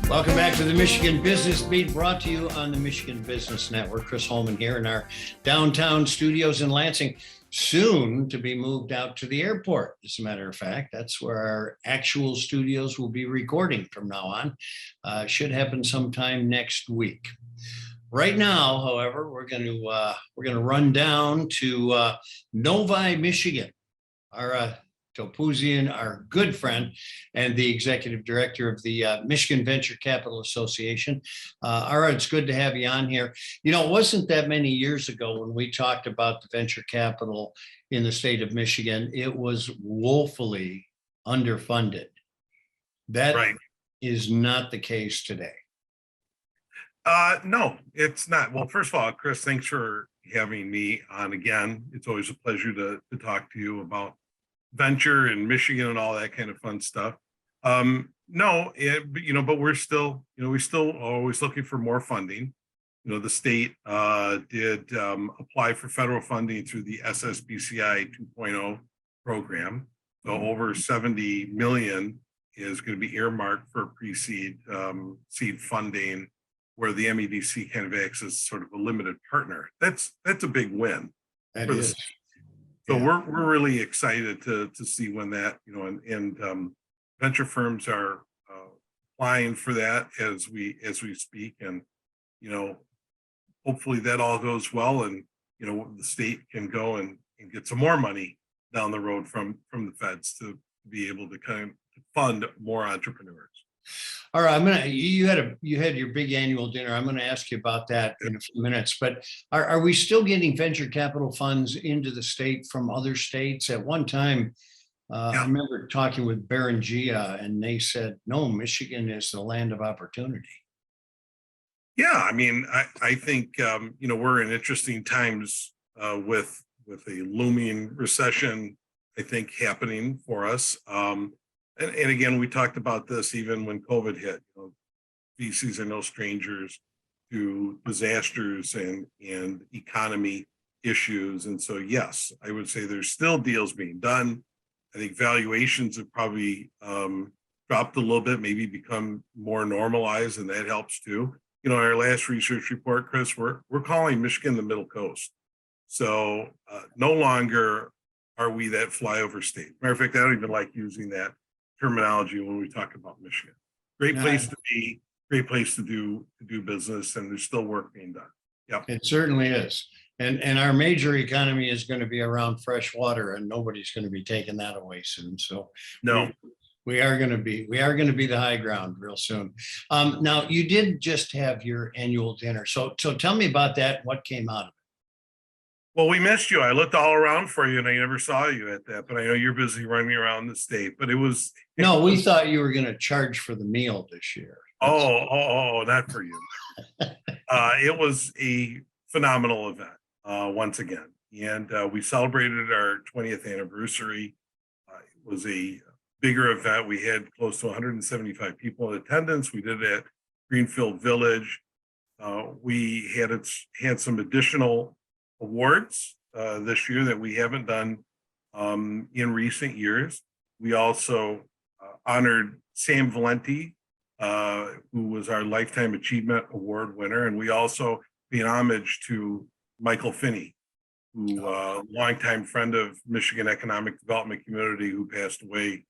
Welcome back to the Michigan Business Beat, brought to you on the Michigan Business Network. Chris Holman here in our downtown studios in Lansing, soon to be moved out to the airport. As a matter of fact, that's where our actual studios will be recording from now on. Should happen sometime next week. Right now, however, we're going to run down to Novi, Michigan. Ara Topouzian, our good friend and the executive director of the Michigan Venture Capital Association. Ara, it's good to have you on here. You know, it wasn't that many years ago when we talked about the venture capital in the state of Michigan. It was woefully underfunded. That is not the case today. No, it's not. Well, first of all, Chris, thanks for having me on again. It's always a pleasure to talk to you about venture in Michigan and all that kind of fun stuff. No, but we're still, we still always looking for more funding. The state did apply for federal funding through the SSBCI 2.0 program. So over 70 million is going to be earmarked for pre-seed seed funding, where the MEDC kind of acts as sort of a limited partner. That's a big win. That is. So we're really excited to see when that, and venture firms are applying for that as we speak, and hopefully that all goes well, and the state can go and get some more money down the road from the feds to be able to kind of fund more entrepreneurs. All right, you had your big annual dinner. I'm going to ask you about that in a few minutes, but are we still getting venture capital funds into the state from other states? At one time, I remember talking with Beringia, and they said, no, Michigan is the land of opportunity. Yeah, I mean, I think, we're in interesting times with a looming recession, I think, happening for us. And again, we talked about this even when COVID hit. VCs are no strangers to disasters and economy issues. And so, yes, I would say there's still deals being done. I think valuations have probably dropped a little bit, maybe become more normalized, and that helps too. In our last research report, Chris, we're calling Michigan the Middle Coast. So no longer are we that flyover state. Matter of fact, I don't even like using that terminology when we talk about Michigan. Great place to be, great place to do business, and there's still work being done. Yeah, it certainly is. And our major economy is going to be around fresh water, and nobody's going to be taking that away soon. So no, we are going to be the high ground real soon. Now, you did just have your annual dinner, so tell me about that. What came out of it? Well, we missed you. I looked all around for you, and I never saw you at that. But I know you're busy running around the state. But we thought you were going to charge for the meal this year. Oh, not for you. It was a phenomenal event once again, and we celebrated our 20th anniversary. It was a bigger event. We had close to 175 people in attendance. We did it at Greenfield Village. We had some additional awards this year that we haven't done in recent years. We also honored Sam Valenti, who was our Lifetime Achievement Award winner, and we also paid homage to Michael Finney, who longtime friend of Michigan Economic Development Community, who passed away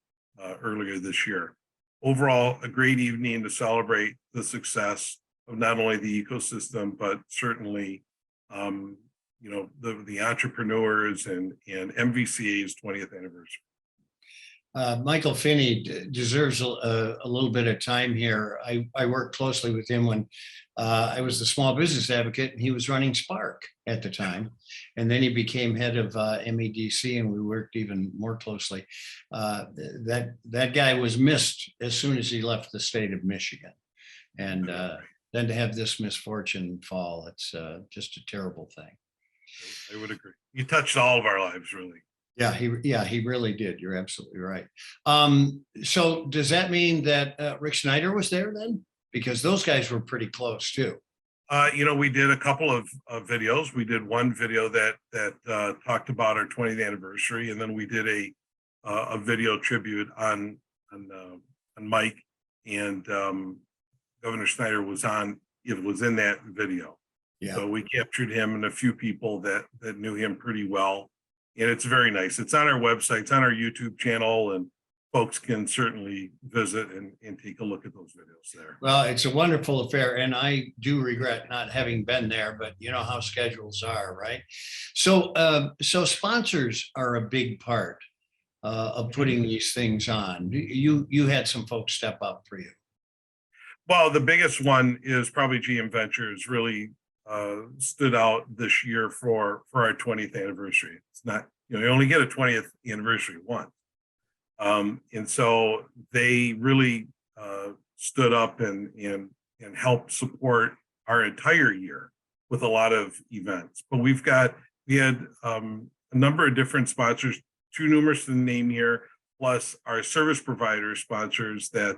earlier this year. Overall, a great evening to celebrate the success of not only the ecosystem, but certainly the entrepreneurs and MVCA's 20th anniversary. Michael Finney deserves a little bit of time here. I worked closely with him when I was the small business advocate, and he was running Spark at the time. And then he became head of MEDC, and we worked even more closely. That guy was missed as soon as he left the state of Michigan. And then to have this misfortune fall, it's just a terrible thing. I would agree. You touched all of our lives, really. Yeah, he really did. You're absolutely right. So does that mean that Rick Snyder was there then? Because those guys were pretty close too. We did a couple of videos. We did one video that talked about our 20th anniversary, and then we did a video tribute on Mike and Governor Snyder was in that video. Yeah. So we captured him and a few people that knew him pretty well. And it's very nice. It's on our website, it's on our YouTube channel, and folks can certainly visit and take a look at those videos there. Well, it's a wonderful affair, and I do regret not having been there, but you know how schedules are, right? So, so sponsors are a big part of putting these things on. You had some folks step up for you. Well, the biggest one is probably GM Ventures really stood out this year for our 20th anniversary. It's not, you only get a 20th anniversary once. And so they really stood up and helped support our entire year with a lot of events. But we had a number of different sponsors, too numerous to name here, plus our service provider sponsors that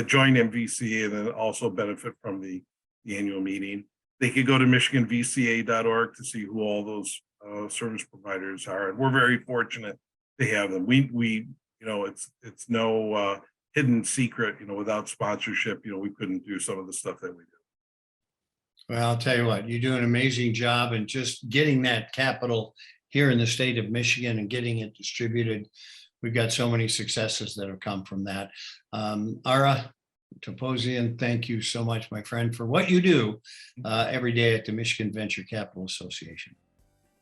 join MVCA and then also benefit from the annual meeting. They could go to michiganvca.org to see who all those service providers are. And we're very fortunate to have them. We it's no hidden secret, without sponsorship, we couldn't do some of the stuff that we do. Well, I'll tell you what, you do an amazing job, and just getting that capital here in the state of Michigan and getting it distributed. We've got so many successes that have come from that. Ara Topouzian, thank you so much, my friend, for what you do every day at the Michigan Venture Capital Association.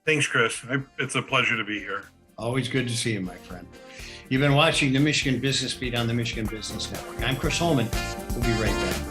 Thanks, Chris. It's a pleasure to be here. Always good to see you, my friend. You've been watching the Michigan Business Beat on the Michigan Business Network. I'm Chris Holman. We'll be right back.